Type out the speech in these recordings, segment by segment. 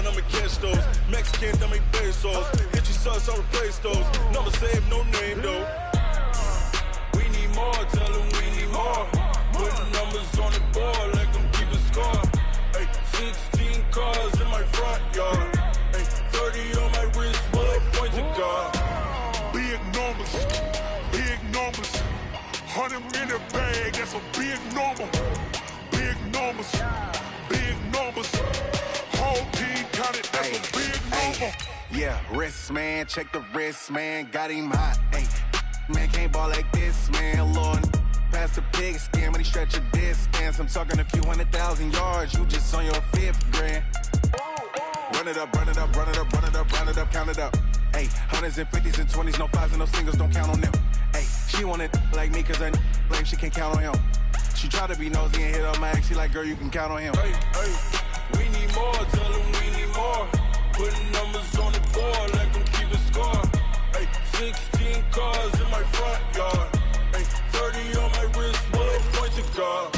I'ma catch those. Mexican, dame pesos. Hit your sus, I'll replace those. Number save, no name though. We need more, tell them we need more. Putting numbers on the board, like them keep a score. Ay, 16 cars in my front yard. Ay, 30 on my wrist, bullet point to God. Big numbers, 100 in the bag, that's a big number. Big numbers, whole team counted, that's a big number. Yeah, wrist man, check the wrist man, got him hot. Ay, man can't ball like this, man. Lord, past the pig skin when he stretch a distance. I'm talking a few 100,000 yards, you just on your 5th grand. Run it up, count it up. Ay, hundreds and 50s and 20s, no 5s and no singles, don't count on them. Ay, she want it like me cause I like she can't count on him. She try to be nosy and hit up my ex, she like, girl, you can count on him. Hey, we need more, tell them we need more. Putting numbers on the board like them keep a score. Hey, 16 cars in my front yard. Hey, 30 on my wrist, bullet point to God.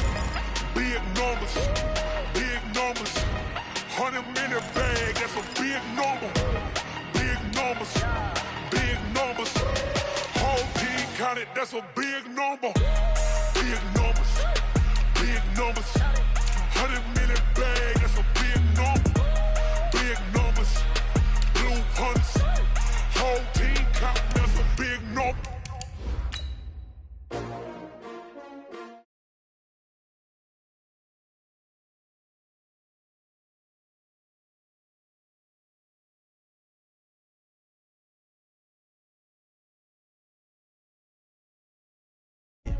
Big numbers, 100 in the bag, that's a big number. Big numbers, whole team counted, that's a big number. Big numbers, 100 in the bag, that's a big number. Big numbers, blue hunts, whole team counted, that's a big number.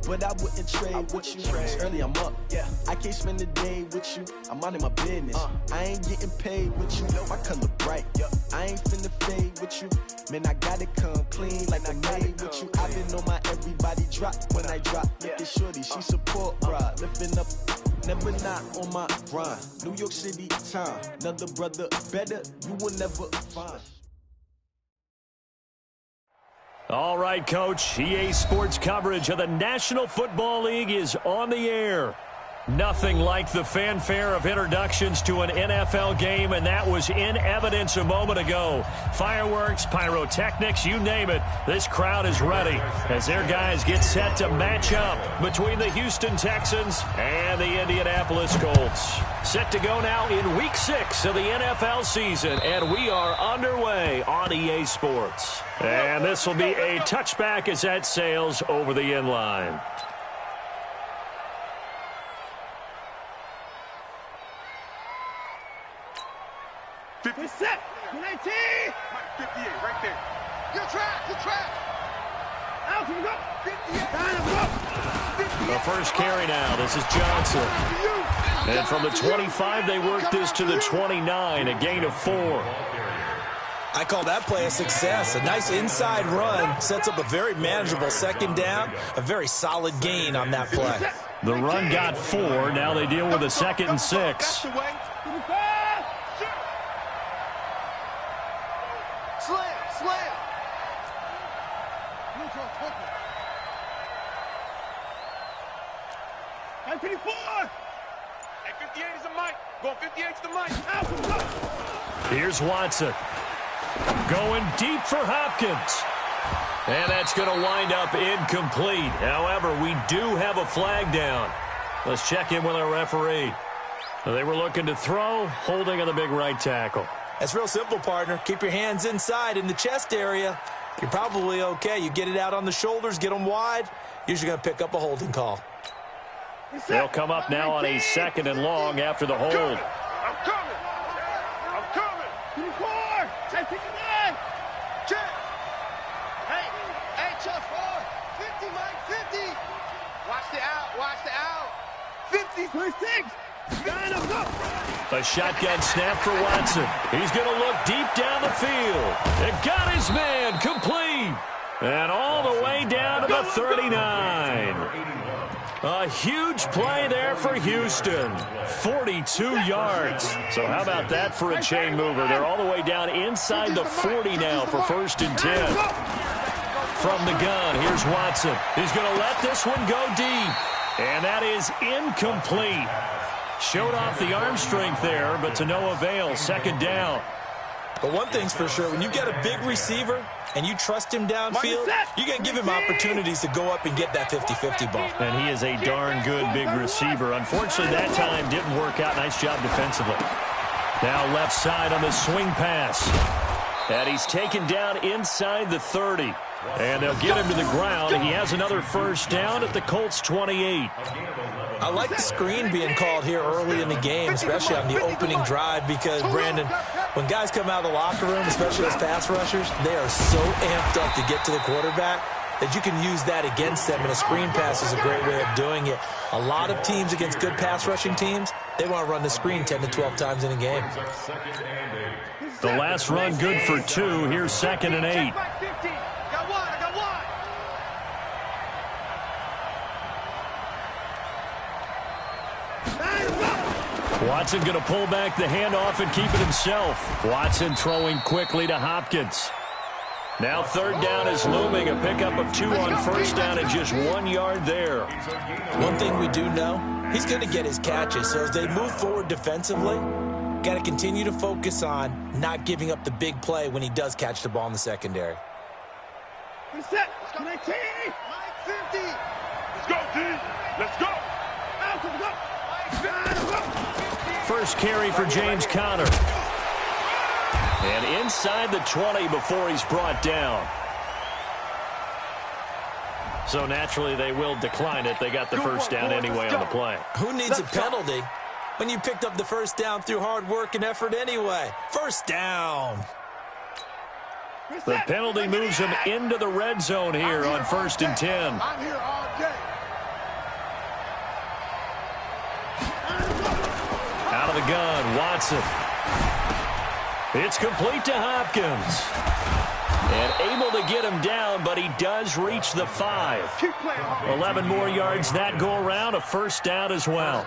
But I wouldn't trade with you. Early I'm up, yeah. I can't spend the day with you. I'm minding my business. I ain't getting paid with you. My color bright. I ain't finna fade with you. Man, I gotta come clean like I made with you. I've been on my everybody drop when I drop. Look at shorty, she support ride. Lifting up, never not on my grind. New York City time. Another brother better, you will never find. All right, Coach. EA Sports coverage of the National Football League is on the air. Nothing like the fanfare of introductions to an NFL game, and that was in evidence a moment ago. Fireworks, pyrotechnics, you name it. This crowd is ready as their guys get set to match up between the Houston Texans and the Indianapolis Colts. Set to go now in Week 6 of the NFL season, and we are underway on EA Sports. And this will be a touchback as that sails over the end line. Set. 19. 58 right there. Good track. Out we go. 58. The first carry now. This is Johnson. And from the 25, they work this to the 29, a gain of 4. I call that play a success. A nice inside run sets up a very manageable second down, a very solid gain on that play. The run got 4. Now they deal with a 2nd and 6. Slam. At 54. At 58 is the mic. Going 58 to the mic. Here's Watson. Going deep for Hopkins. And that's going to wind up incomplete. However, we do have a flag down. Let's check in with our referee. They were looking to throw, holding on the big right tackle. That's real simple, partner. Keep your hands inside in the chest area. You're probably okay. You get it out on the shoulders, get them wide. Usually going to pick up a holding call. They'll come up now on a 2nd and long after the hold. I'm coming. 24. Check. Hey, Chuck 4. 50, Mike, 50. Watch the out. 50, 26. A shotgun snap for Watson. He's going to look deep down the field. And got his man complete. And all the way down to the 39. A huge play there for Houston. 42 yards. So how about that for a chain mover? They're all the way down inside the 40 now for 1st and 10. From the gun, here's Watson. He's going to let this one go deep. And that is incomplete. Showed off the arm strength there, but to no avail. Second down. But one thing's for sure, when you got a big receiver and you trust him downfield, you're going to give him opportunities to go up and get that 50-50 ball. And he is a darn good big receiver. Unfortunately, that time didn't work out. Nice job defensively. Now left side on the swing pass. And he's taken down inside the 30. And they'll get him to the ground. He has another first down at the Colts 28. I like the screen being called here early in the game, especially on the opening drive, because, Brandon, when guys come out of the locker room, especially as pass rushers, they are so amped up to get to the quarterback that you can use that against them, and a screen pass is a great way of doing it. A lot of teams against good pass rushing teams, they want to run the screen 10 to 12 times in a game. The last run good for 2. Here's 2nd and 8. Watson going to pull back the handoff and keep it himself. Watson throwing quickly to Hopkins. Now 3rd down is looming. A pickup of 2 on first down and just 1 yard there. One thing we do know, he's going to get his catches. So as they move forward defensively, got to continue to focus on not giving up the big play when he does catch the ball in the secondary. Let's go. Mike 50. Let's go, D. Let's go. First carry for James Conner. And inside the 20 before he's brought down. So naturally they will decline it. They got the first down anyway on the play. Who needs a penalty when you picked up the first down through hard work and effort anyway? First down. The penalty moves him into the red zone here on 1st and 10. I'm here all day. Out of the gun, Watson. It's complete to Hopkins. And able to get him down, but he does reach the 5. 11 more yards that go around, a first down as well.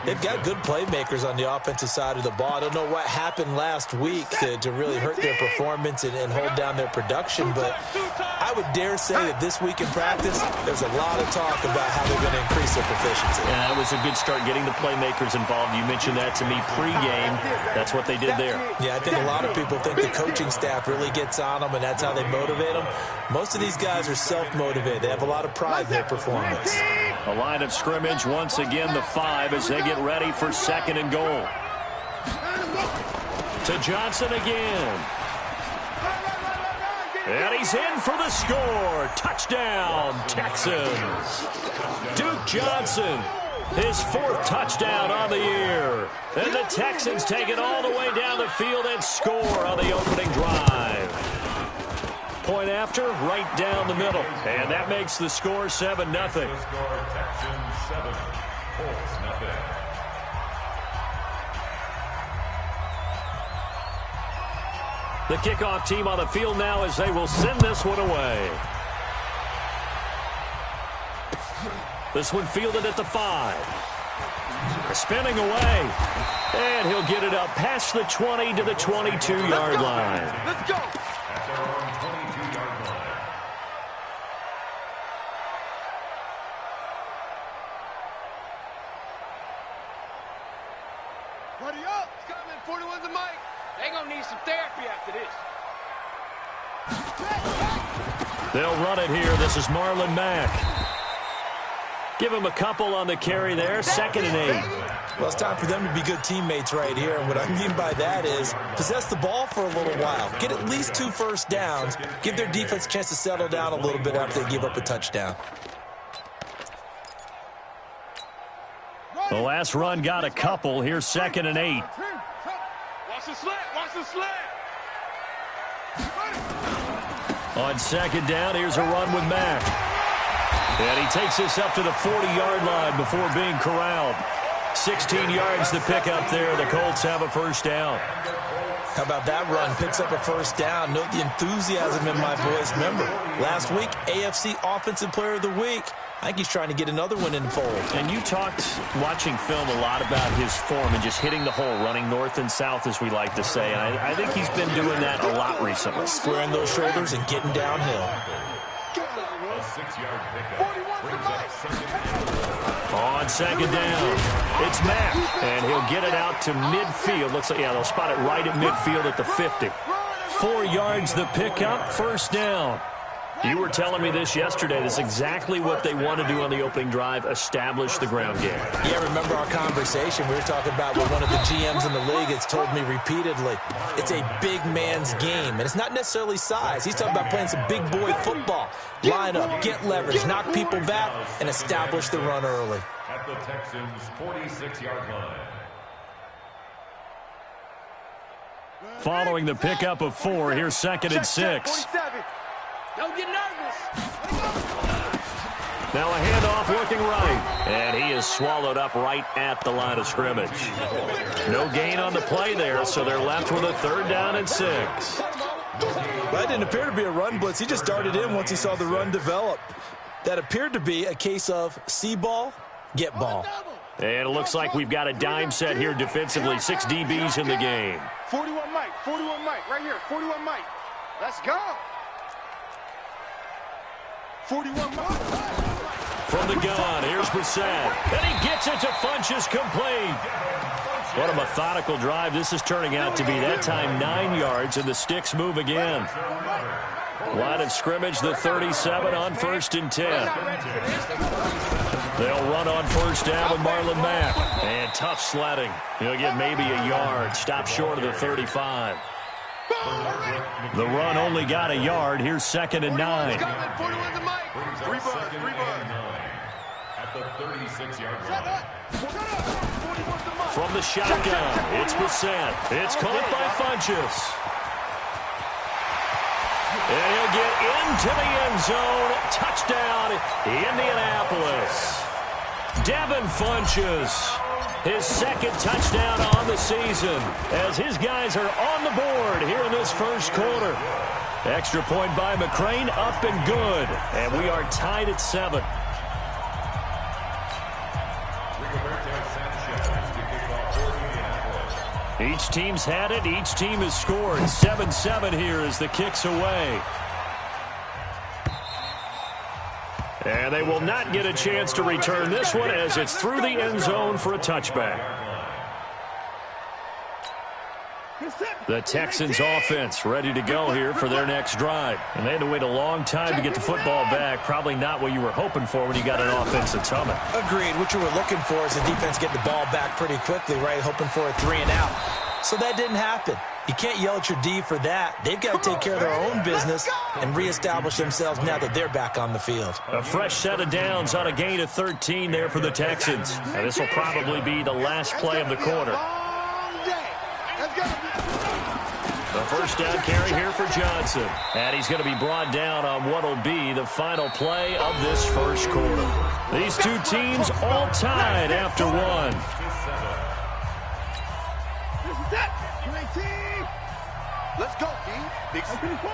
They've got good playmakers on the offensive side of the ball. I don't know what happened last week to really hurt their performance and hold down their production, but I would dare say that this week in practice, there's a lot of talk about how they're going to increase their proficiency. Yeah, that was a good start getting the playmakers involved. You mentioned that to me pregame. That's what they did there. Yeah, I think a lot of people think the coaching staff really gets on them, and that's how they motivate them. Most of these guys are self-motivated. They have a lot of pride in their performance. A line of scrimmage, once again the 5 as they get ready for 2nd and goal. To Johnson again. And he's in for the score. Touchdown, Texans. Duke Johnson, his 4th touchdown on the year. And the Texans take it all the way down the field and score on the opening drive. Point after, right down the middle. And that makes the score 7-0. The kickoff team on the field now as they will send this one away. This one fielded at the 5. Spinning away. And he'll get it up past the 20 to the 22-yard line. Let's go. Buddy up. Scotland 41's a mic. They gonna need some therapy after this. They'll run it here. This is Marlon Mack. Give him a couple on the carry there. 2nd and 8. Well, it's time for them to be good teammates right here. And what I mean by that is possess the ball for a little while. Get at least 2 first downs. Give their defense a chance to settle down a little bit after they give up a touchdown. The last run got a couple. Here's 2nd and 8. Watch the slant. Watch the slant. On 2nd down, here's a run with Mack. And he takes this up to the 40-yard line before being corralled. 16 yards to pick up there. The Colts have a first down. How about that run? Picks up a first down. Note the enthusiasm in my voice. Remember, last week, AFC Offensive Player of the Week. I think he's trying to get another one in the fold. And you talked, watching film, a lot about his form and just hitting the hole, running north and south, as we like to say. And I think he's been doing that a lot recently. Squaring those shoulders and getting downhill. On 2nd down, It's Mack, and he'll get it out to midfield. Looks like, they'll spot it right at midfield at the 50. 4 yards the pickup, first down. You were telling me this yesterday. This is exactly what they want to do on the opening drive, establish the ground game. Yeah, remember our conversation. We were talking about what one of the GMs in the league has told me repeatedly. It's a big man's game, and it's not necessarily size. He's talking about playing some big boy football. Line up, get leverage, knock people back, and establish the run early. At the Texans' 46-yard line. Following the pickup of 4, here's 2nd and 6. Don't get nervous. Now a handoff looking right, and he is swallowed up right at the line of scrimmage. No gain on the play there, so they're left with a 3rd down and 6. That didn't appear to be a run blitz. He just darted in once he saw the run develop. That appeared to be a case of see ball, get ball. And it looks like we've got a dime set here defensively. 6 DBs in the game. 41 Mike, right here, 41 Mike. Let's go. 41 Mike. From the gun, here's Brissett. And he gets it to Funchess, complete. What a methodical drive this is turning out to be. That time 9 yards, and the sticks move again. Line of scrimmage, the 37 on 1st and 10. They'll run on 1st down with Marlon Mack. And tough sledding. He'll get maybe a yard. Stop short of the 35. The run only got a yard. Here's 2nd and 9. At the 36-yard line. From the shotgun, it's Brissett. It's caught by Funchess. And he'll get into the end zone. Touchdown, Indianapolis. Devin Funchess, his 2nd touchdown on the season, as his guys are on the board here in this first quarter. Extra point by McCrane, up and good. And we are tied at 7. Each team's had it. Each team has scored. 7-7 here as the kick's away. And they will not get a chance to return this one as it's through the end zone for a touchback. The Texans offense ready to go here for their next drive. And they had to wait a long time to get the football back. Probably not what you were hoping for when you got an offense that's humming. Agreed. What you were looking for is the defense getting the ball back pretty quickly, right? Hoping for a 3 and out. So that didn't happen. You can't yell at your D for that. They've got to take care of their own business and reestablish themselves now that they're back on the field. A fresh set of downs on a gain of 13 there for the Texans. And this will probably be the last play of the quarter. The first down carry here for Johnson. And he's going to be brought down on what will be the final play of this first quarter. These two teams all tied after 1. Let's go, King. Big 34.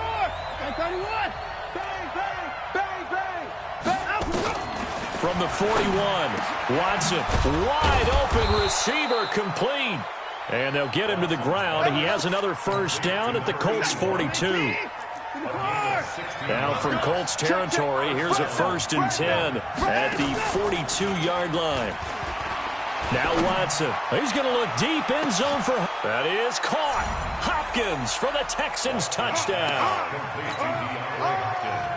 31. Bang, bang, bang, bang, bang. From the 41, Watson, wide open receiver, complete. And they'll get him to the ground. He has another first down at the Colts 42. Now from Colts territory, here's a 1st and 10 at the 42-yard line. Now Watson, he's going to look deep in zone for... That is caught. Hopkins for the Texans touchdown.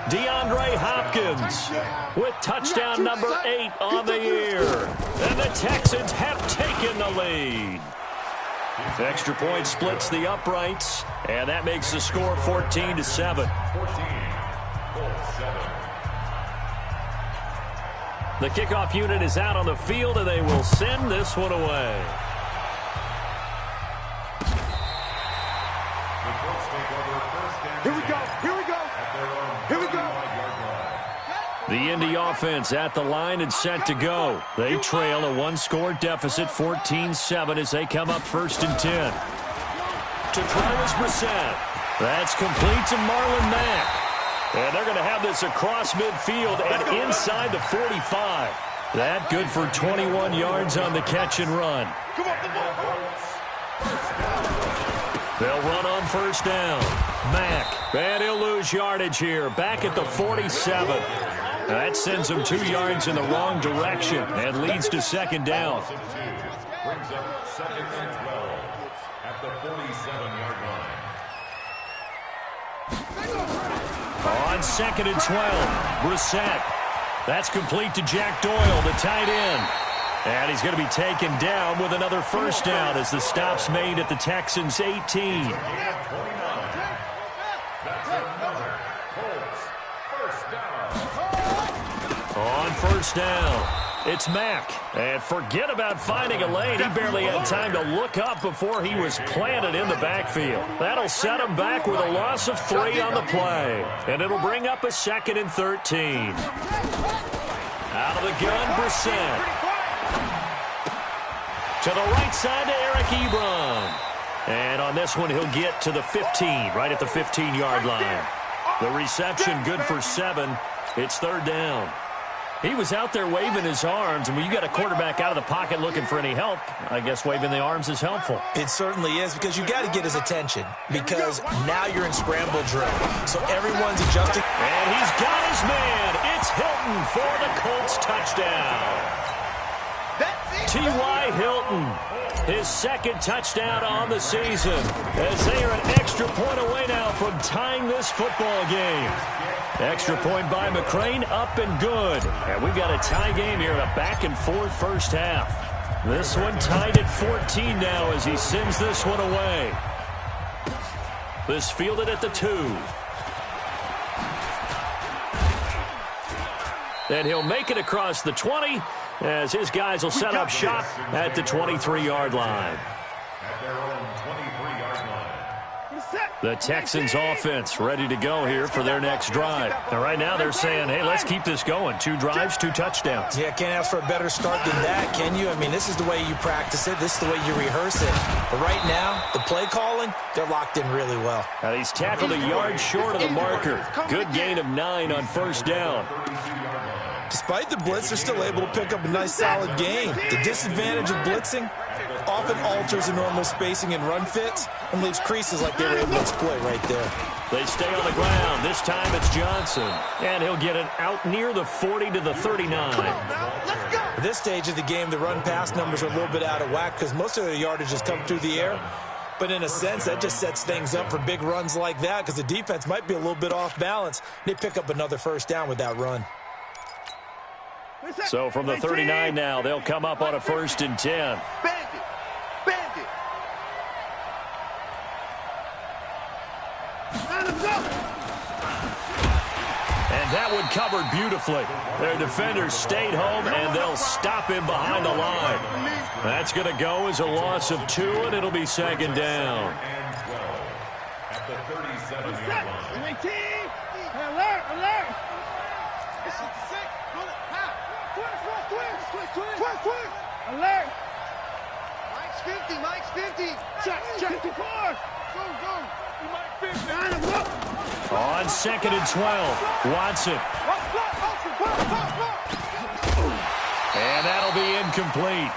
DeAndre Hopkins with touchdown number 8 on the year. And the Texans have taken the lead. Extra point splits the uprights, and that makes the score 14-7. The kickoff unit is out on the field, and they will send this one away. Here we go. Here we go. Here we go. The Indy offense at the line and set to go. They trail a 1-score deficit, 14-7, as they come up 1st and 10. To Travis Brissett. That's complete to Marlon Mack. And they're going to have this across midfield and inside the 45. That good for 21 yards on the catch and run. They'll run on 1st down. Mack. And he'll lose yardage here. Back at the 47. That sends him 2 yards in the wrong direction and leads to second down. Brings up second and 12 at the 47-yard line. On second and 12, Brissett. That's complete to Jack Doyle, the tight end. And he's going to be taken down with another first down as the stop's made at the Texans' 18. That's another Colts first down. On first down, it's Mack. And forget about finding a lane. He barely had time to look up before he was planted in the backfield. That'll set him back with a loss of 3 on the play. And it'll bring up a 2nd and 13. Out of the gun, Brissett. To the right side to Eric Ebron. And on this one, he'll get to the 15, right at the 15-yard line. The reception good for 7. It's third down. He was out there waving his arms, and when you got a quarterback out of the pocket looking for any help, I guess waving the arms is helpful. It certainly is, because you got to get his attention, because now you're in scramble drill. So everyone's adjusting. And he's got his man. It's Hilton for the Colts touchdown. T.Y. Hilton, his 2nd touchdown on the season, as they are an extra point away now from tying this football game. Extra point by McCrane, up and good. And we've got a tie game here in a back-and-forth first half. This one tied at 14 now as he sends this one away. This fielded at the 2. And he'll make it across the 20 as his guys will set up shop at the 23-yard line. At their own 23-yard line. The Texans offense ready to go here for their next drive. And right now they're saying, hey, let's keep this going. 2 drives, 2 touchdowns. Yeah, can't ask for a better start than that, can you? I mean, this is the way you practice it. This is the way you rehearse it. But right now, the play calling, they're locked in really well. And he's tackled a yard short of the marker. Good gain of 9 on first down. Despite the blitz, they're still able to pick up a nice, solid gain. The disadvantage of blitzing often alters the normal spacing and run fits and leaves creases like they were able to exploit right there. They stay on the ground. This time it's Johnson. And he'll get it out near the 40 to the 39. At this stage of the game, the run-pass numbers are a little bit out of whack because most of the yardage has come through the air. But in a sense, that just sets things up for big runs like that because the defense might be a little bit off balance. They pick up another first down with that run. So from the 39 now, they'll come up on a 1st and 10. And that one covered beautifully. Their defenders stayed home, and they'll stop him behind the line. That's going to go as a loss of 2, and it'll be 2nd down. At the 37-yard line. Alert, alert. Alert. Mike's 50. Check. 54. Go. Mike 50. On 2nd and 12, Watson. And that'll be incomplete.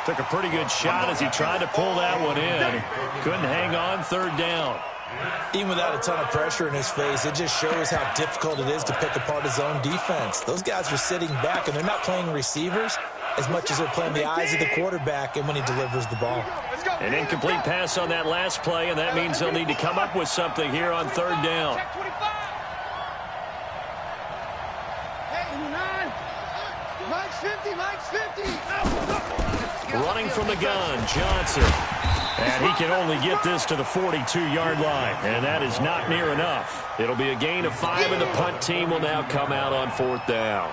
Took a pretty good shot as he tried to pull that one in. Couldn't hang on, 3rd down. Even without a ton of pressure in his face, it just shows how difficult it is to pick apart his own defense. Those guys are sitting back, and they're not playing receivers as much as they're playing the eyes of the quarterback and when he delivers the ball. An incomplete pass on that last play, and that means they'll need to come up with something here on 3rd down. Mike's 50. Running from the gun, Johnson. And he can only get this to the 42-yard line, and that is not near enough. It'll be a gain of 5, and the punt team will now come out on 4th down.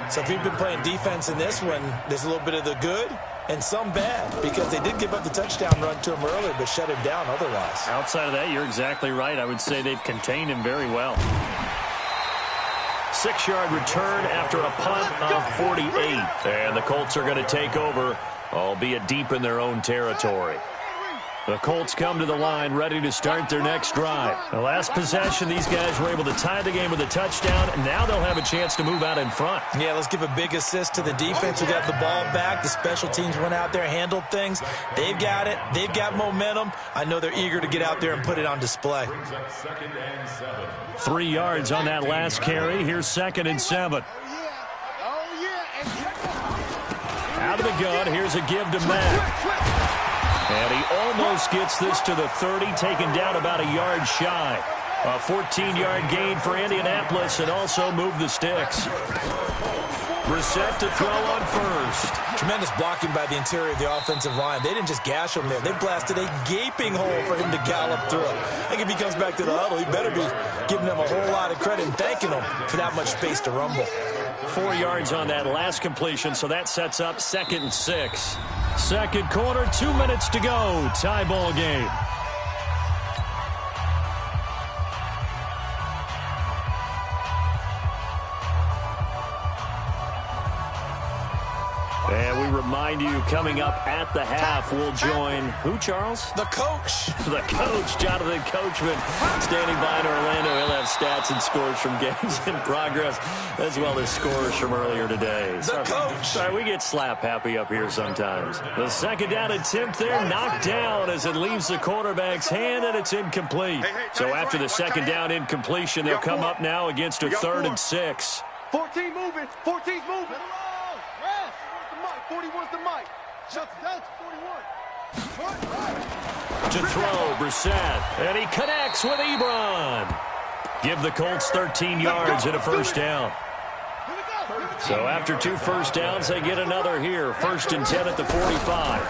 So if you've been playing defense in this one, there's a little bit of the good and some bad, because they did give up the touchdown run to him earlier, but shut him down otherwise. Outside of that, you're exactly right. I would say they've contained him very well. 6-yard return after a punt of 48. And the Colts are going to take over, albeit deep in their own territory. The Colts come to the line, ready to start their next drive. The last possession, these guys were able to tie the game with a touchdown, and now they'll have a chance to move out in front. Yeah, let's give a big assist to the defense who got the ball back. The special teams went out there, handled things. They've got it. They've got momentum. I know they're eager to get out there and put it on display. 3 yards on that last carry. Here's 2nd and 7. Out of the gun, here's a give to Mack. And he almost gets this to the 30, taken down about a yard shy. A 14-yard gain for Indianapolis, and also move the sticks. Brissett to throw on first. Tremendous blocking by the interior of the offensive line. They didn't just gash him there. They blasted a gaping hole for him to gallop through. I think if he comes back to the huddle, he better be giving them a whole lot of credit and thanking them for that much space to rumble. 4 yards on that last completion, so that sets up 2nd and 6. Second quarter, 2 minutes to go. Tie ball game. And we remind you, coming up at the half, we'll join who, Charles? The coach. The coach, Jonathan Coachman, standing by in Orlando. He'll have stats and scores from games in progress, as well as scores from earlier today. The coach. Sorry, we get slap happy up here sometimes. The 2nd down attempt there, knocked down as it leaves the quarterback's hand, and it's incomplete. So after the 2nd down incompletion, they'll come up now against a 3rd and 6. 14 moving. 14's moving. 41's the mic. Shuts down to 41. To throw, Brissett. And he connects with Ebron. Give the Colts 13 yards and a first down. So after 2 first downs, they get another here. 1st and 10 at the 45.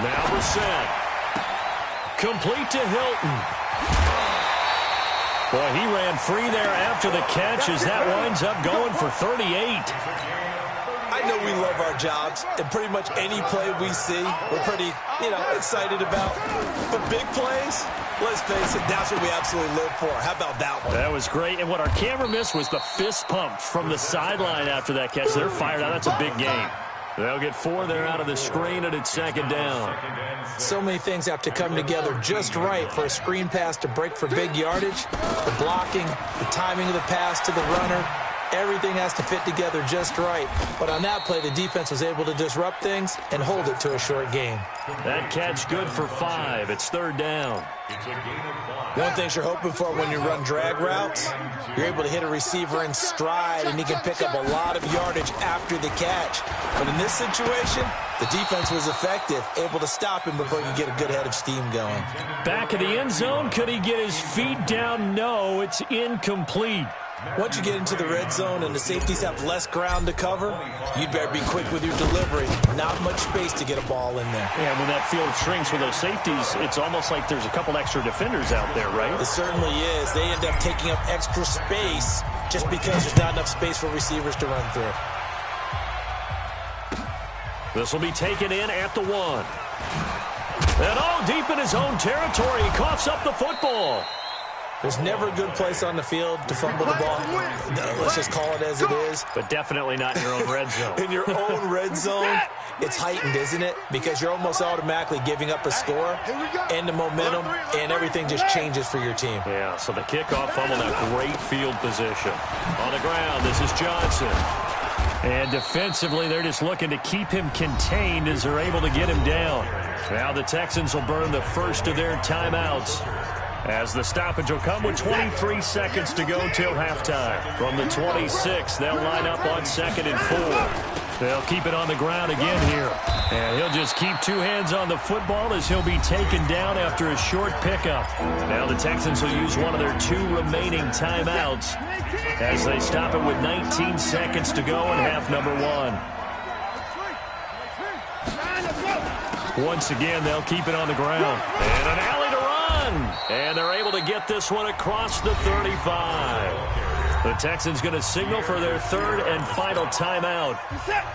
Now Brissett. Complete to Hilton. Boy, he ran free there after the catch as that winds up going for 38. I know we love our jobs, and pretty much any play we see, we're pretty, excited about. But big plays, let's face it, that's what we absolutely live for. How about that one? That was great, and what our camera missed was the fist pump from the sideline after that catch. They're fired out. That's a big game. They'll get 4 there out of the screen, and it's 2nd down. So many things have to come together just right for a screen pass to break for big yardage. The blocking, the timing of the pass to the runner. Everything has to fit together just right. But on that play, the defense was able to disrupt things and hold it to a short gain. That catch good for 5. It's 3rd down. One thing you're hoping for when you run drag routes, you're able to hit a receiver in stride, and he can pick up a lot of yardage after the catch. But in this situation, the defense was effective, able to stop him before he could get a good head of steam going. Back of the end zone, could he get his feet down? No, it's incomplete. Once you get into the red zone and the safeties have less ground to cover, you'd better be quick with your delivery. Not much space to get a ball in there. Yeah, when that field shrinks with those safeties, it's almost like there's a couple extra defenders out there, right? It certainly is. They end up taking up extra space just because there's not enough space for receivers to run through. This will be taken in at the 1. And all deep in his own territory, he coughs up the football. There's never a good place on the field to fumble the ball. Let's just call it as it is. But definitely not in your own red zone. In your own red zone, it's heightened, isn't it? Because you're almost automatically giving up a score and the momentum, and everything just changes for your team. Yeah, so the kickoff fumble, now great field position. On the ground, this is Johnson. And defensively, they're just looking to keep him contained as they're able to get him down. Now the Texans will burn the first of their timeouts, as the stoppage will come with 23 seconds to go till halftime. From the 26, they'll line up on 2nd and 4. They'll keep it on the ground again here. And he'll just keep 2 hands on the football as he'll be taken down after a short pickup. Now the Texans will use one of their 2 remaining timeouts as they stop it with 19 seconds to go in half number 1. Once again, they'll keep it on the ground. And an alley to run. And they're able to get this one across the 35. The Texans going to signal for their 3rd and final timeout,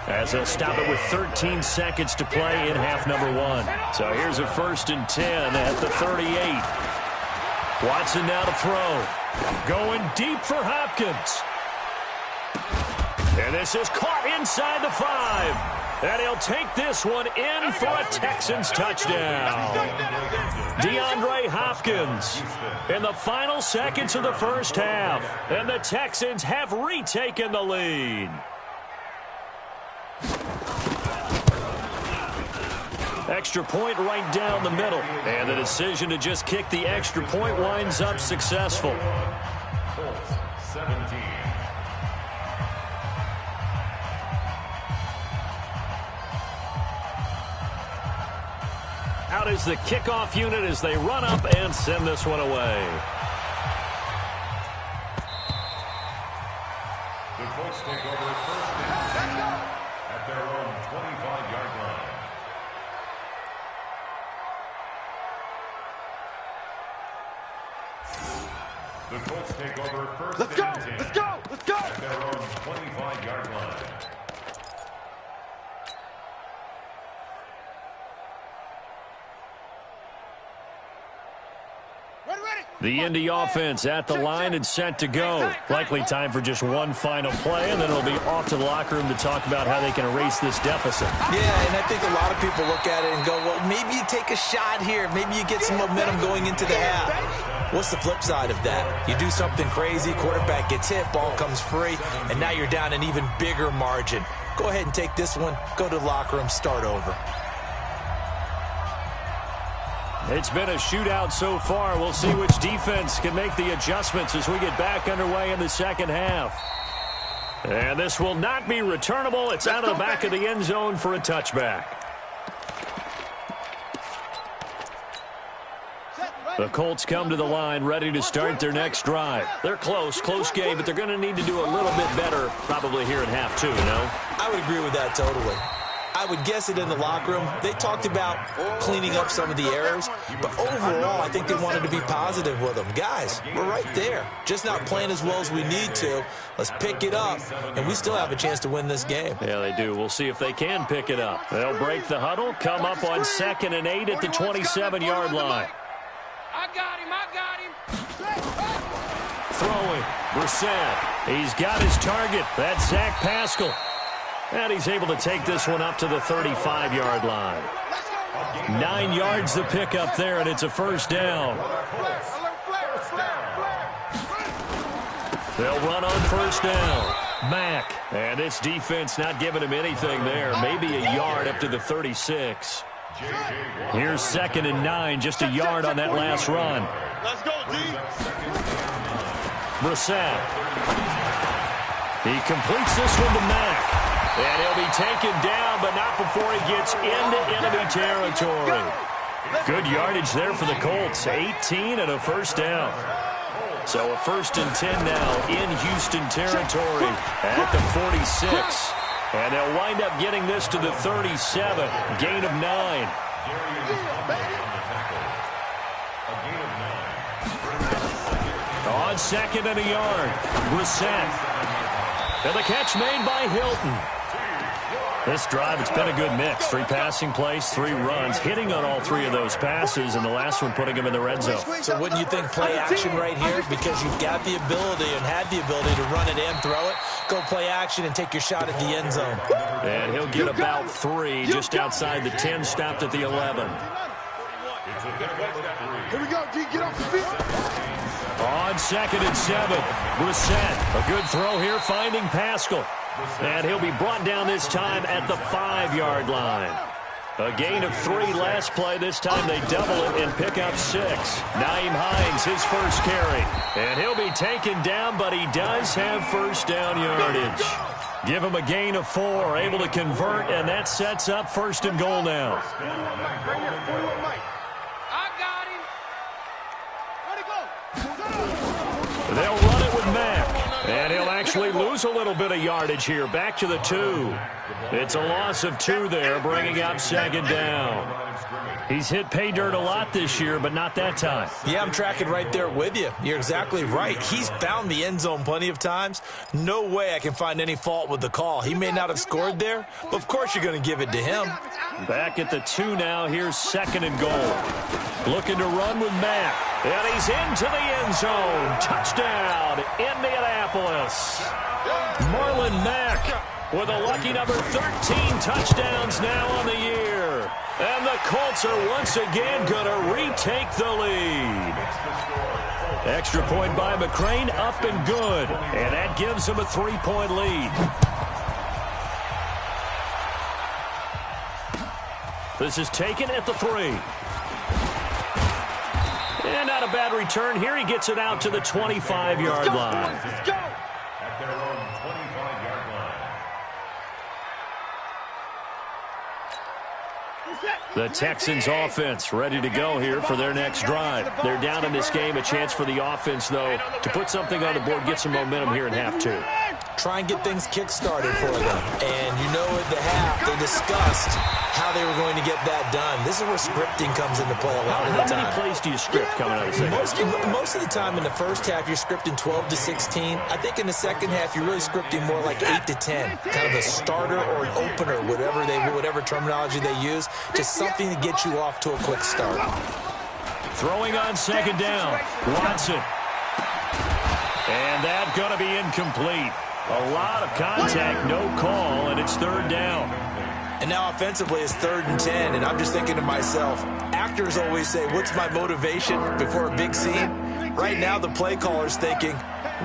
as they'll stop it with 13 seconds to play in half number 1. So here's a 1st and 10 at the 38. Watson now to throw. Going deep for Hopkins. And this is caught inside the 5. And he'll take this one in for a Texans touchdown. DeAndre Hopkins in the final seconds of the first half. And the Texans have retaken the lead. Extra point right down the middle. And the decision to just kick the extra point winds up successful. Colts 17. Out is the kickoff unit as they run up and send this one away. The Colts take over first and 10 at their own 25-yard line. The Colts take over first and 10. Let's go! At their own 25-yard line. The Indy offense at the line and set to go. Likely time for just one final play, and then it'll be off to the locker room to talk about how they can erase this deficit. Yeah, and I think a lot of people look at it and go, well, maybe you take a shot here. Maybe you get some momentum going into the half. What's the flip side of that? You do something crazy, quarterback gets hit, ball comes free, and now you're down an even bigger margin. Go ahead and take this one, go to the locker room, start over. It's been a shootout so far. We'll see which defense can make the adjustments as we get back underway in the second half. And this will not be returnable. It's out of the back of the end zone for a touchback. The Colts come to the line ready to start their next drive. They're close game, but they're going to need to do a little bit better probably here in half two, you know? I would agree with that totally. I would guess it in the locker room. They talked about cleaning up some of the errors, but overall, I think they wanted to be positive with them. Guys, we're right there. Just not playing as well as we need to. Let's pick it up, and we still have a chance to win this game. Yeah, they do. We'll see if they can pick it up. They'll break the huddle, come up on 2nd and 8 at the 27-yard line. I got him. Throwing, Brissett. He's got his target. That's Zach Pascal. And he's able to take this one up to the 35-yard line. 9 yards to pick up there, and it's a first down. They'll run on first down. Mack. And this defense not giving him anything there. Maybe a yard up to the 36. Here's 2nd and 9, just a yard on that last run. Let's go, D. Brissett. He completes this one to Mack. And he'll be taken down, but not before he gets into enemy territory. Good yardage there for the Colts. 18 and a first down. So a 1st and 10 now in Houston territory at the 46. And they'll wind up getting this to the 37. Gain of 9. On 2nd and a yard. Brissett. And the catch made by Hilton. This drive, it's been a good mix. 3 passing plays, 3 runs, hitting on all 3 of those passes, and the last one putting him in the red zone. So wouldn't you think play action right here? Because you've got the ability and had the ability to run it and throw it. Go play action and take your shot at the end zone. And he'll get about 3 just outside the 10, stopped at the 11. Here we go, D. Get off the field. On 2nd and 7, Brissett. A good throw here, finding Pascal. And he'll be brought down this time at the 5-yard line. A gain of 3 last play. This time they double it and pick up 6. Nyheim Hines, his first carry. And he'll be taken down, but he does have first down yardage. Give him a gain of 4, able to convert, and that sets up 1st and goal now. I got him. Ready, go. They'll run it with Mack. And he'll actually lose a little bit of yardage here. Back to the 2. It's a loss of 2 there, bringing up 2nd down. He's hit pay dirt a lot this year, but not that time. Yeah, I'm tracking right there with you. You're exactly right. He's found the end zone plenty of times. No way I can find any fault with the call. He may not have scored there, but of course you're going to give it to him. Back at the 2 now. Here's 2nd and goal. Looking to run with Mack. And he's into the end zone. Touchdown, Indianapolis. Marlon Mack with a lucky number 13 touchdowns now on the year. And the Colts are once again going to retake the lead. Extra point by McCrane, up and good. And that gives them a 3-point lead. This is taken at the 3. And not a bad return here. He gets it out to the 25-yard line. Let's go. At their own 25-yard line. The Texans offense ready to go here for their next drive. They're down in this game. A chance for the offense, though, to put something on the board, get some momentum here in half 2. Try and get things kick-started for them. And you know at the half, they discussed how they were going to get that done. This is where scripting comes into play a lot of the time. How many plays do you script coming out of the second half? Most of the time in the first half, you're scripting 12 to 16. I think in the second half, you're really scripting more like 8 to 10. Kind of a starter or an opener, whatever terminology they use. Just something to get you off to a quick start. Throwing on second down. Watson. And that's going to be incomplete. A lot of contact, no call, and it's third down. And now offensively it's 3rd and 10, and I'm just thinking to myself, actors always say, what's my motivation before a big scene? Right now the play caller's thinking,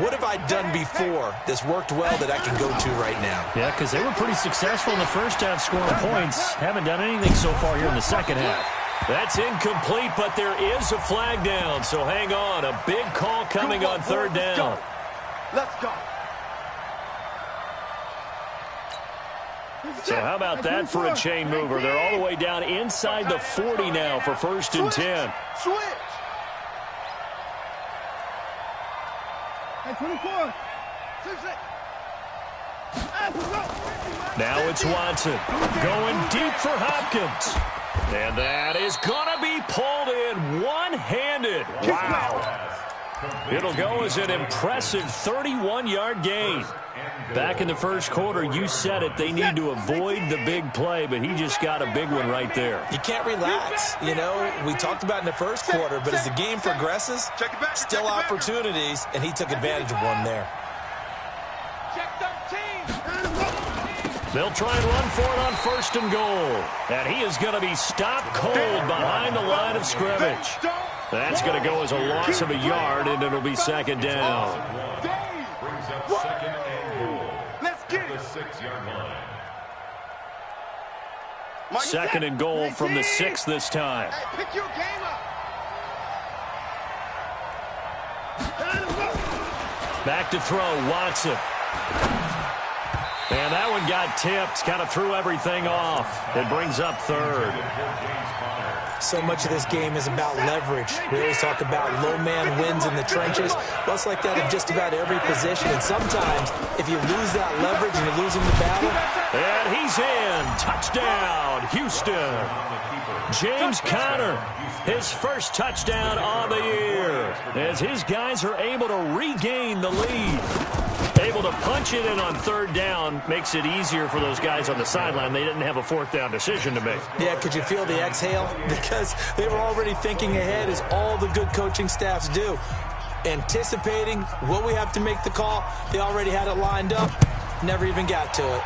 what have I done before that's worked well that I can go to right now? Yeah, because they were pretty successful in the first half scoring points. Haven't done anything so far here in the second half. That's incomplete, but there is a flag down, so hang on. A big call coming on third down. Let's go. So how about that for a chain mover? They're all the way down inside the 40 now for 1st and 10. Switch. Hey, 24. Now it's Watson going deep for Hopkins. And that is going to be pulled in one-handed. Wow. It'll go as an impressive 31-yard gain. Back in the first quarter, you said it, they need to avoid the big play, but he just got a big one right there. You can't relax. You know, we talked about in the first quarter, but as the game progresses, still opportunities, and he took advantage of one there. They'll try and run for it on 1st and goal. And he is going to be stopped cold behind the line of scrimmage. That's going to go as a loss of a yard, and it'll be 2nd down. Brings up 2nd and goal. Let's get the 6-yard line. 2nd and goal from the 6 this time. Hey, pick your game up. Back to throw, Watson. And that one got tipped, kind of threw everything off. It brings up 3rd. So much of this game is about leverage. We always talk about low man wins in the trenches. Well, it's like that in just about every position. And sometimes, if you lose that leverage and you're losing the battle. And he's in. Touchdown, Houston. James Conner, his first touchdown on the year. As his guys are able to regain the lead. Able to punch it in on 3rd down makes it easier for those guys on the sideline. They didn't have a 4th down decision to make. Yeah, could you feel the exhale? Because they were already thinking ahead, as all the good coaching staffs do. Anticipating what we have to make the call. They already had it lined up. Never even got to it.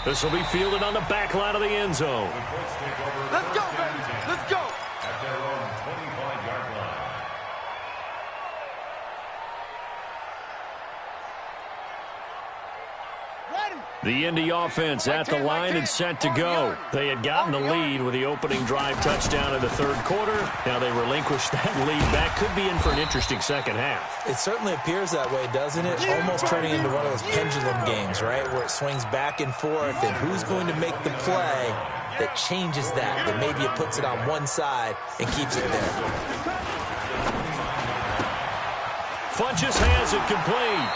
This will be fielded on the back line of the end zone. Let's go, baby. Let's go. At their own 25-yard line. The Indy offense at the line and set to go. They had gotten the lead with the opening drive touchdown in the 3rd quarter. Now they relinquish that lead. That could be in for an interesting second half. It certainly appears that way, doesn't it? Almost turning into one of those pendulum games, right? Where it swings back and forth, and who's going to make the play that changes that maybe it puts it on one side and keeps it there. Funchess has it complete.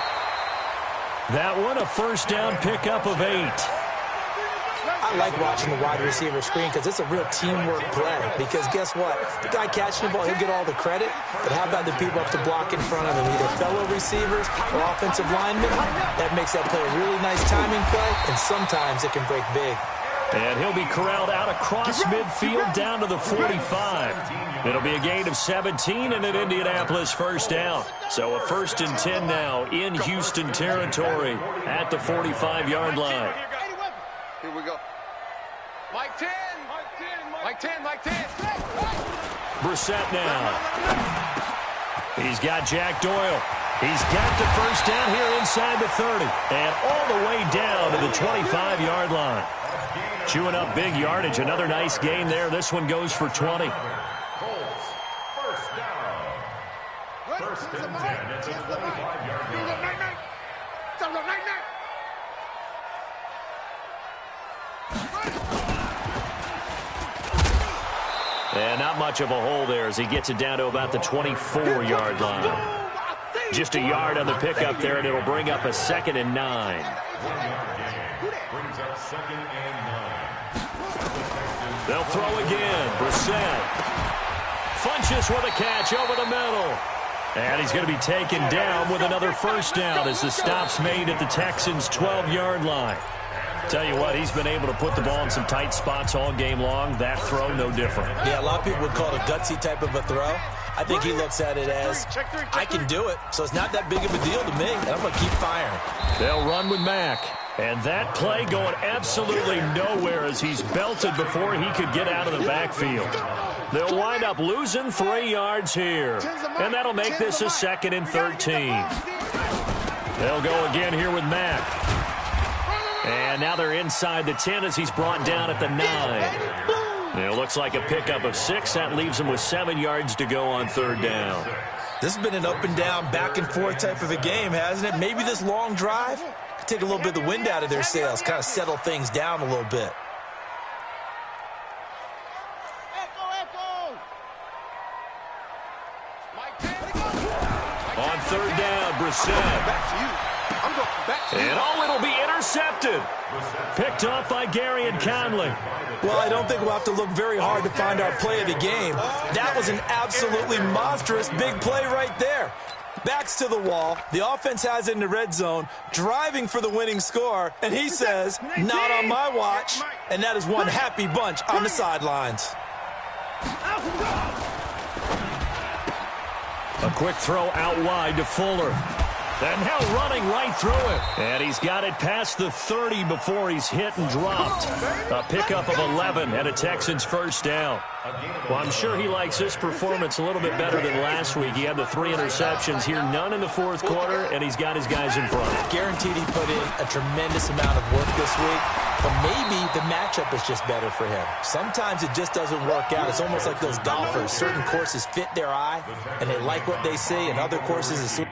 That one, a 1st down pickup of 8. I like watching the wide receiver screen because it's a real teamwork play. Because guess what? The guy catching the ball, he'll get all the credit. But how about the people up to block in front of him? Either fellow receivers or offensive linemen. That makes that play a really nice timing play. And sometimes it can break big. And he'll be corralled out across midfield down to the 45. It'll be a gain of 17 and an Indianapolis first down. So a 1st and 10 now in Houston territory at the 45-yard line. Here we go. Mike 10. Mike 10. Mike 10. Brissett now. He's got Jack Doyle. He's got the first down here inside the 30. And all the way down to the 25-yard line. Chewing up big yardage. Another nice gain there. This one goes for 20. First down. 1st and 10. It's a 25-yard line. And not much of a hole there as he gets it down to about the 24-yard line. Just a yard on the pickup there, and it'll bring up a 2nd and 9. 1-yard gain. Brings up 2nd and 9. They'll throw again. Brissett. Funches with a catch over the middle. And he's going to be taken down with another first down as the stop's made at the Texans' 12-yard line. Tell you what, he's been able to put the ball in some tight spots all game long. That throw, no different. Yeah, a lot of people would call it a gutsy type of a throw. I think he looks at it as, I can do it, so it's not that big of a deal to me, and I'm going to keep firing. They'll run with Mack. And that play going absolutely nowhere as he's belted before he could get out of the backfield. They'll wind up losing 3 yards here. And that'll make this a 2nd and 13. They'll go again here with Mack. And now they're inside the 10 as he's brought down at the 9. It looks like a pickup of 6. That leaves him with 7 yards to go on 3rd down. This has been an up and down, back and forth type of a game, hasn't it? Maybe this long drive could take a little bit of the wind out of their sails, kind of settle things down a little bit. On 3rd down, Brissett. And it'll be intercepted. Picked off by Gary and Conley. Well, I don't think we'll have to look very hard to find our play of the game. That was an absolutely monstrous big play right there. Backs to the wall. The offense has it in the red zone, driving for the winning score. And he says, not on my watch. And that is one happy bunch on the sidelines. A quick throw out wide to Fuller. And now running right through it. And he's got it past the 30 before he's hit and dropped. A pickup of 11 and a Texans first down. Well, I'm sure he likes this performance a little bit better than last week. He had the 3 interceptions here, none in the 4th quarter, and he's got his guys in front. Guaranteed he put in a tremendous amount of work this week, but maybe the matchup is just better for him. Sometimes it just doesn't work out. It's almost like those golfers. Certain courses fit their eye, and they like what they see, and other courses, as soon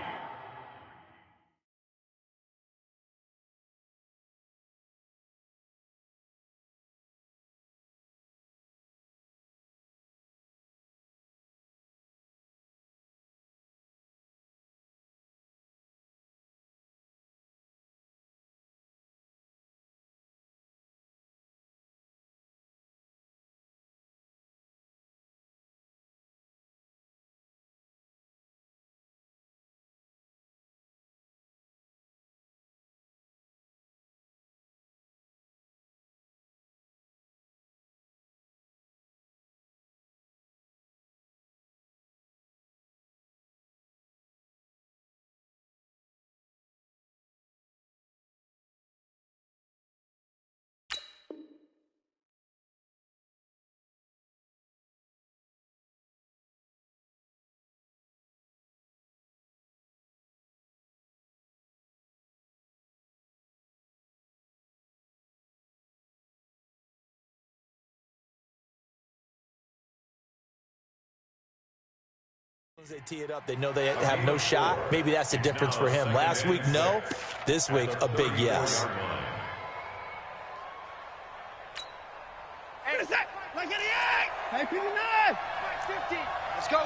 as they tee it up, they know they have no shot. Maybe that's the difference for him. Last week, no. This week, a big yes. Hey, is that? Like 88! Hey, 59! 50! Let's go.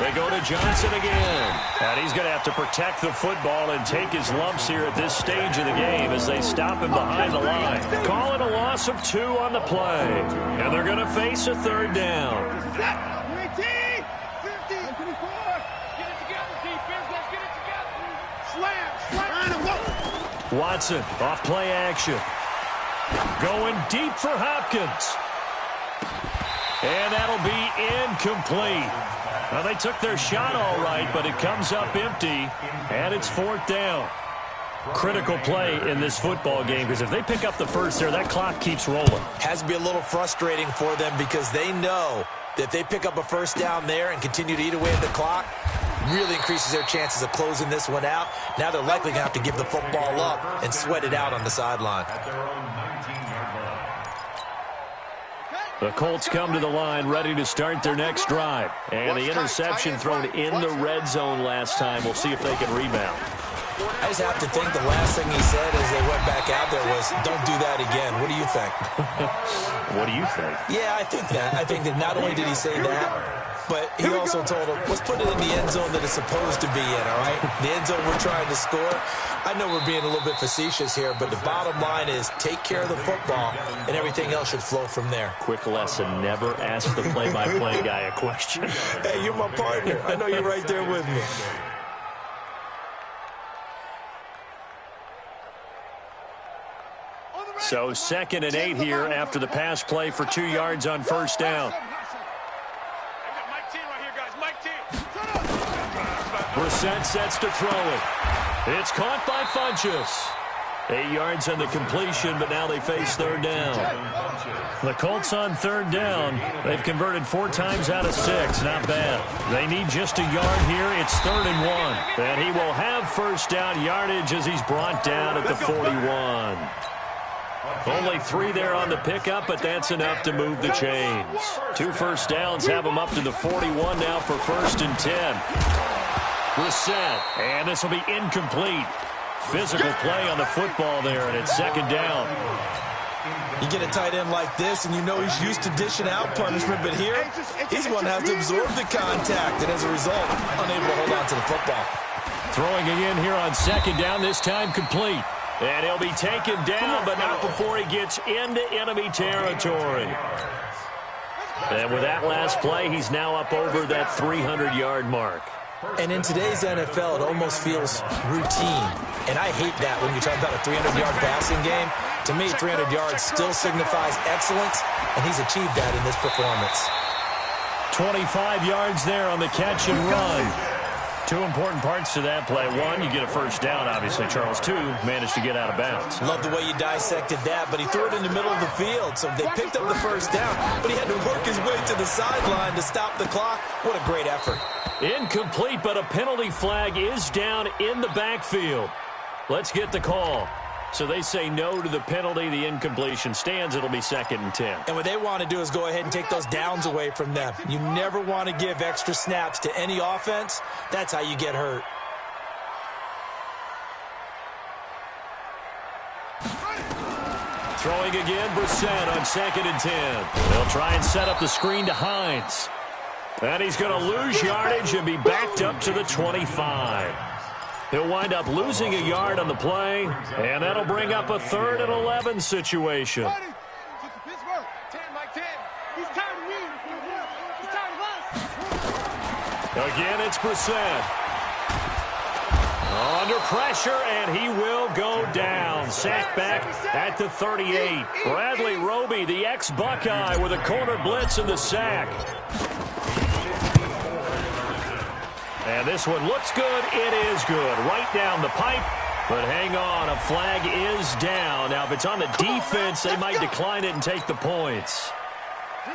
They go to Johnson again. And he's going to have to protect the football and take his lumps here at this stage of the game as they stop him behind the line. Call it a loss of 2 on the play. And they're going to face a 3rd down. Watson off play action. Going deep for Hopkins. And that'll be incomplete. Well, they took their shot all right, but it comes up empty, and it's 4th down. Critical play in this football game, because if they pick up the first there, that clock keeps rolling. Has to be a little frustrating for them because they know that if they pick up a first down there and continue to eat away at the clock, really increases their chances of closing this one out. Now they're likely going to have to give the football up and sweat it out on the sideline. The Colts come to the line ready to start their next drive. And the interception thrown in the red zone last time. We'll see if they can rebound. I just have to think the last thing he said as they went back out there was, don't do that again. What do you think? What do you think? Yeah, I think that. I think that not only did he say that, but he also told him, let's put it in the end zone that it's supposed to be in, all right? The end zone we're trying to score. I know we're being a little bit facetious here, but the bottom line is take care of the football, and everything else should flow from there. Quick lesson, never ask the play-by-play guy a question. Hey, you're my partner. I know you're right there with me. So 2nd and 8 here after the pass play for 2 yards on first down. Brissett sets to throw it. It's caught by Funchess. 8 yards on the completion, but now they face 3rd down. The Colts on 3rd down. They've converted 4 times out of 6. Not bad. They need just a yard here. It's 3rd and 1. And he will have first down yardage as he's brought down at the 41. Only 3 there on the pickup, but that's enough to move the chains. 2 first downs have him up to the 41 now for 1st and 10. Brissett, and this will be incomplete. Physical play on the football there, and it's 2nd down. You get a tight end like this, and you know he's used to dishing out punishment, but here, he's going to have to absorb the contact, and as a result, unable to hold on to the football. Throwing again here on 2nd down, this time complete. And he'll be taken down, but not before he gets into enemy territory. And with that last play, he's now up over that 300-yard mark. And in today's NFL, it almost feels routine. And I hate that when you talk about a 300-yard passing game. To me, 300 yards still signifies excellence, and he's achieved that in this performance. 25 yards there on the catch and run. 2 important parts to that play. 1, you get a first down, obviously, Charles. 2, managed to get out of bounds. Love the way you dissected that, but he threw it in the middle of the field, so they picked up the first down, but he had to work his way to the sideline to stop the clock. What a great effort. Incomplete, but a penalty flag is down in the backfield. Let's get the call. So they say no to the penalty. The incompletion stands. It'll be 2nd and 10. And what they want to do is go ahead and take those downs away from them. You never want to give extra snaps to any offense. That's how you get hurt. Throwing again, Brissett on 2nd and 10. They'll try and set up the screen to Hines. And he's going to lose yardage and be backed up to the 25. He'll wind up losing a yard on the play, and that'll bring up a 3rd and 11 situation. Again, it's Brissett. Under pressure, and he will go down. Sacked back at the 38. Bradley Roby, the ex-Buckeye, with a corner blitz in the sack. And this one looks good. It is good. Right down the pipe. But hang on, a flag is down. Now, if it's on the defense, they might decline it and take the points.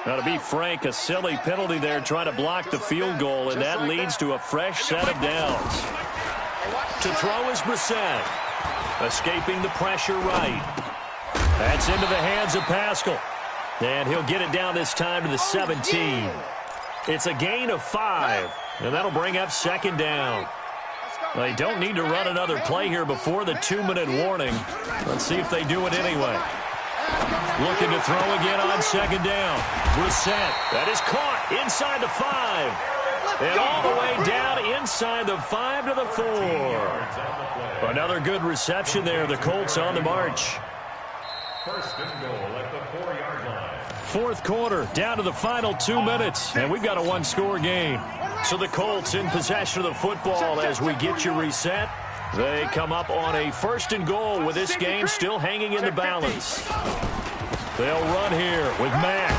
Now, to be frank, a silly penalty there trying to block the field goal, and that leads to a fresh set of downs. To throw is Brissett. Escaping the pressure right. That's into the hands of Pascal. And he'll get it down this time to the 17. It's a gain of 5. And that'll bring up 2nd down. They don't need to run another play here before the 2-minute warning. Let's see if they do it anyway. Looking to throw again on 2nd down. Brissett. That is caught inside the 5. And all the way down inside the 5 to the 4. Another good reception there. The Colts on the march. 1st and goal at the 4-yard line. 4th quarter, down to the final 2 minutes, and we've got a 1-score game. So the Colts in possession of the football as we get you reset. They come up on a 1st and goal with this game still hanging in the balance. They'll run here with Mack.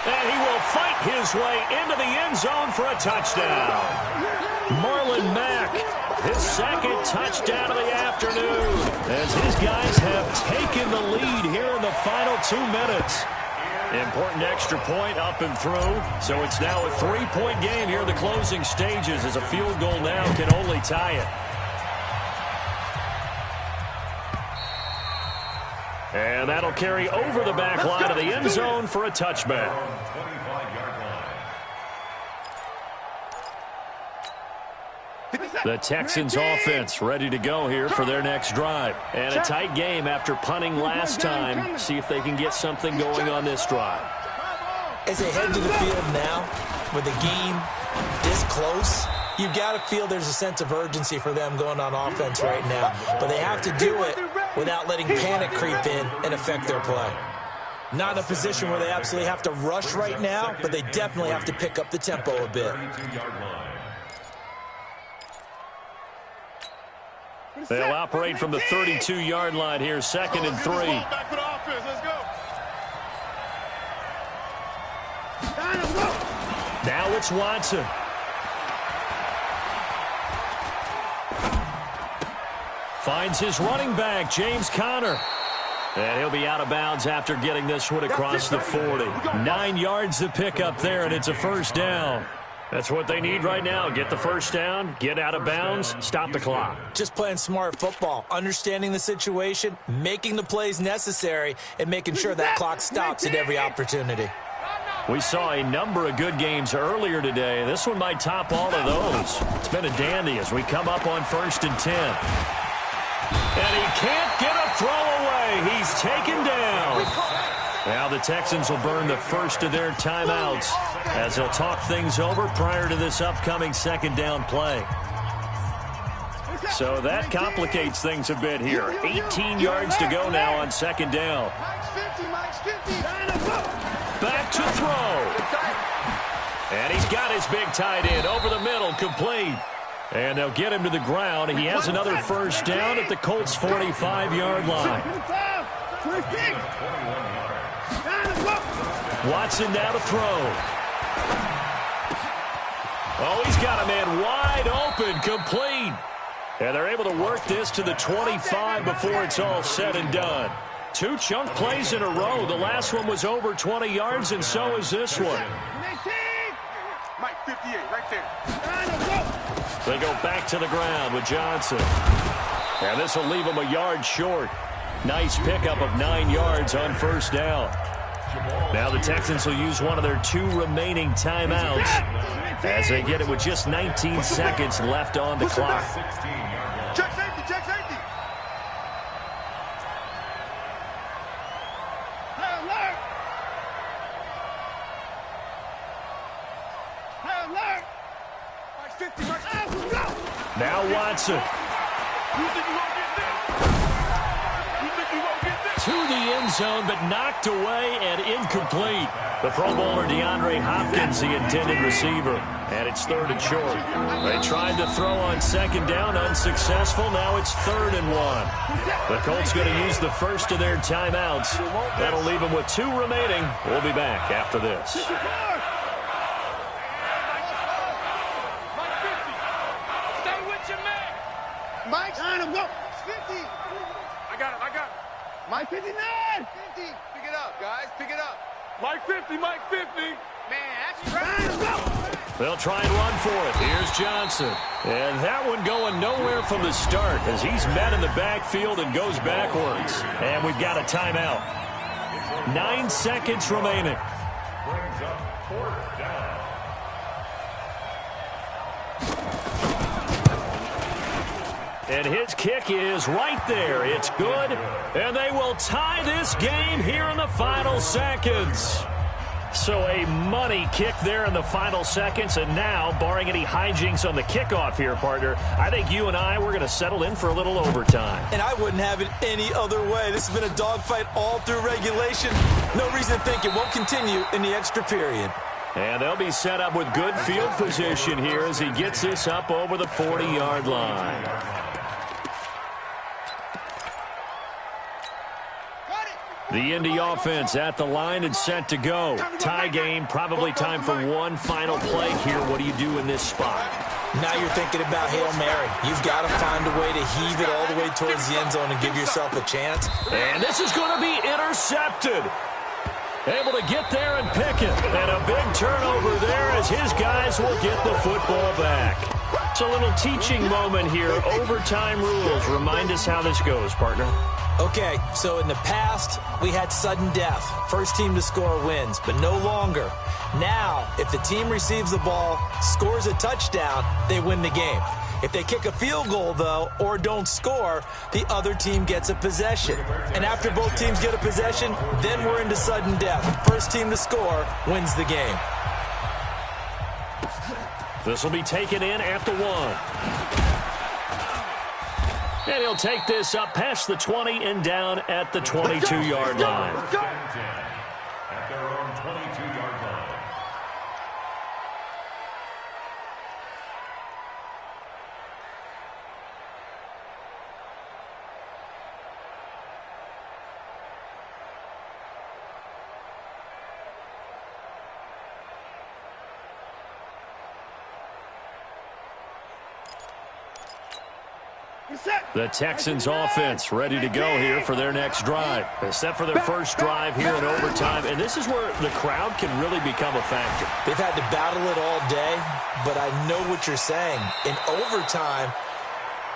And he will his way into the end zone for a touchdown. Marlon Mack, his second touchdown of the afternoon, as his guys have taken the lead here in the final 2 minutes. Important extra point up and through, so it's now a 3-point game here in the closing stages, as a field goal now can only tie it. And that'll carry over the back line of the end zone for a touchback. The Texans offense ready to go here for their next drive. And a tight game after punting last time. See if they can get something going on this drive. As they head to the field now, with the game this close, you've got to feel there's a sense of urgency for them going on offense right now. But they have to do it without letting panic creep in and affect their play. Not in a position where they absolutely have to rush right now, but they definitely have to pick up the tempo a bit. They'll operate from the 32-yard line here, 2nd and 3. Now it's Watson. Finds his running back, James Conner. And he'll be out of bounds after getting this one across the 40. 9 yards to pick up there, and it's a first down. That's what they need right now. Get the first down, get out of bounds, stop the clock. Just playing smart football, understanding the situation, making the plays necessary, and making sure that clock stops at every opportunity. We saw a number of good games earlier today. This one might top all of those. It's been a dandy as we come up on 1st and 10. And he can't get a throw away. He's taken down. Now the Texans will burn the first of their timeouts as they'll talk things over prior to this upcoming 2nd down play. So that complicates things a bit here. 18 yards to go now on 2nd down. Back to throw. And he's got his big tight end over the middle, complete. And they'll get him to the ground. He has another first down at the Colts' 45-yard line. Watson now to throw. Oh, he's got a man wide open, complete. And they're able to work this to the 25 before it's all said and done. 2 chunk plays in a row. The last one was over 20 yards, and so is this one. Mike 58, right there. They go back to the ground with Johnson. And this will leave him a yard short. Nice pickup of 9 yards on first down. Now the Texans will use one of their 2 remaining timeouts as they get it with just 19 seconds left on the clock. Check safety, check safety. High alert. High alert. Mike 50, Mike 50. Now Watson. You think you won't get this? You think you won't get this? To the end zone, but knocked away and incomplete. The Pro Bowler DeAndre Hopkins, the intended receiver. And it's 3rd and short. They tried to throw on 2nd down, unsuccessful. Now it's 3rd and 1. The Colts going to use the first of their timeouts. That'll leave them with 2 remaining. We'll be back after this. Stay with your man. Mike, sign him, go. 50. I got it. Mike 59. 50. Pick it up, guys. Pick it up. Mike 50, Mike 50. Man, that's right. They'll try and run for it. Here's Johnson. And that one going nowhere from the start as he's met in the backfield and goes backwards. And we've got a timeout. 9 seconds remaining. Brings up 4th down. And his kick is right there. It's good. And they will tie this game here in the final seconds. So a money kick there in the final seconds. And now, barring any hijinks on the kickoff here, partner, I think you and I, we're going to settle in for a little overtime. And I wouldn't have it any other way. This has been a dogfight all through regulation. No reason to think it won't continue in the extra period. And they'll be set up with good field position here as he gets this up over the 40-yard line. The Indy offense at the line and set to go. Tie game, probably time for one final play here. What do you do in this spot? Now you're thinking about Hail Mary. You've got to find a way to heave it all the way towards the end zone and give yourself a chance. And this is going to be intercepted. Able to get there and pick it. And a big turnover there as his guys will get the football back. It's a little teaching moment here. Overtime rules. Remind us how this goes, partner. Okay, so in the past, we had sudden death. First team to score wins, but no longer. Now, if the team receives the ball, scores a touchdown, they win the game. If they kick a field goal, though, or don't score, the other team gets a possession. And after both teams get a possession, then we're into sudden death. First team to score wins the game. This will be taken in at the 1. And he'll take this up past the 20 and down at the 22-yard line. At their own 22-yard line. The Texans offense ready to go here for their next drive. They're set for their first drive here in overtime, and this is where the crowd can really become a factor. They've had to battle it all day, but I know what you're saying. In overtime,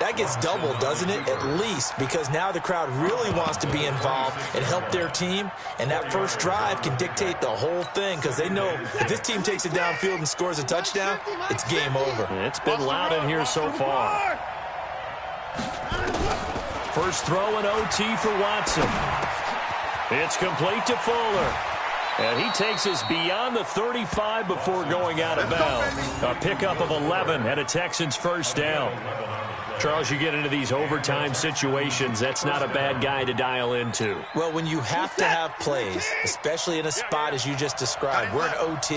that gets doubled, doesn't it? At least, because now the crowd really wants to be involved and help their team, and that first drive can dictate the whole thing because they know if this team takes it downfield and scores a touchdown, it's game over. It's been loud in here so far. First throw in OT for Watson. It's complete to Fuller. And he takes us beyond the 35 before going out of bounds. A pickup of 11 and a Texans first down. Charles, you get into these overtime situations, that's not a bad guy to dial into. Well, when you have to have plays, especially in a spot as you just described, we're in OT,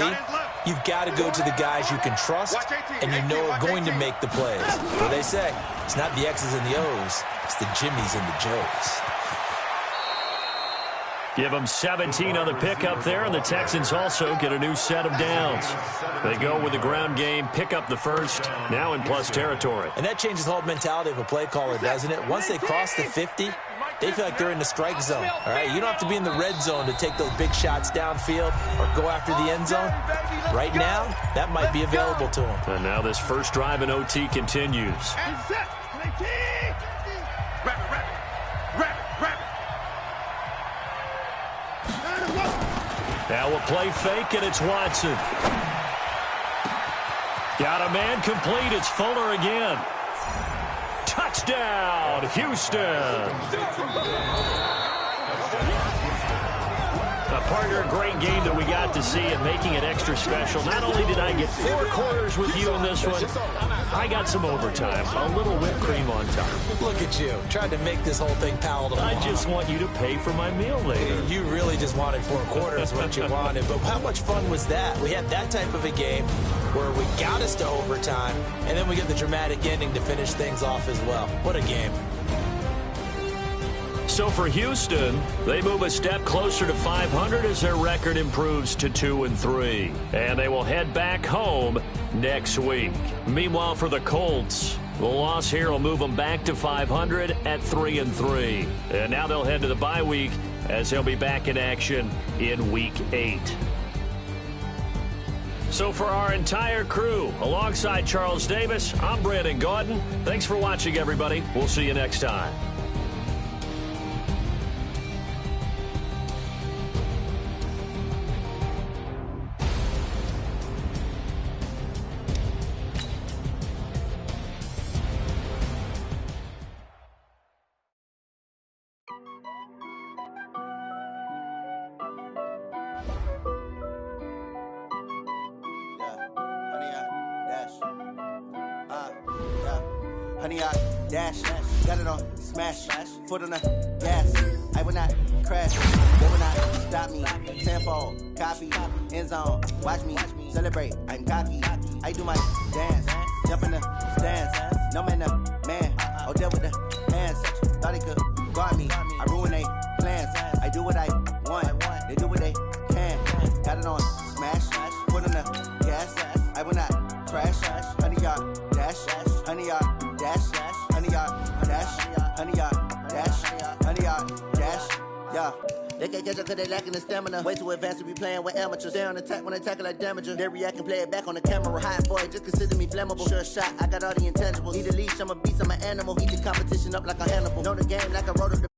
you've got to go to the guys you can trust and you know are going to make the plays. What they say, it's not the X's and the O's, it's the Jimmies and the Joes. Give them 17 on the pickup there, and the Texans also get a new set of downs. They go with the ground game, pick up the first, now in plus territory. And that changes the whole mentality of a play caller, doesn't it? Once they cross the 50, they feel like they're in the strike zone. All right, you don't have to be in the red zone to take those big shots downfield or go after the end zone. Right now, that might be available to them. And now this first drive in OT continues. Now a play fake, and it's Watson. Got a man complete. It's Fuller again. Touchdown, Houston. Partner, a great game that we got to see and making it extra special. Not only did I get 4 quarters with you in this one, I got some overtime, a little whipped cream on top. Look at you, trying to make this whole thing palatable. I just want you to pay for my meal later. You really just wanted 4 quarters, what you wanted. But how much fun was that? We had that type of a game where we got us to overtime, and then we get the dramatic ending to finish things off as well. What a game. So for Houston, they move a step closer to 500 as their record improves to 2-3. And they will head back home next week. Meanwhile, for the Colts, the loss here will move them back to 500 at 3-3. And now they'll head to the bye week as they'll be back in action in Week 8. So for our entire crew, alongside Charles Davis, I'm Brandon Gaudin. Thanks for watching, everybody. We'll see you next time. Honey, I dash, got it on smash, foot on the gas. I will not crash, they will not stop me. Tenfold, copy, end zone, watch me celebrate. I'm cocky, I do my dance, jump in the stands. No man, man, oh, deal with the hands. Thought he could guard me, I ruin they plans. I do what I want. They do what they can. Got it on smash. Foot on the gas. I will not crash. 100 yard dash. 100 yard dash. 100 yard dash. 100 yard dash. 100 yard dash. Yeah. They can't catch up cause they lacking the stamina. Way too advanced to be playing with amateurs. Stay on attack when they tackle like damager. They react and play it back on the camera. Hot boy, just consider me flammable. Sure shot, I got all the intangibles. Need a leash, I'm a beast, I'm an animal. Heat the competition up like a Hannibal. Know the game like I wrote up the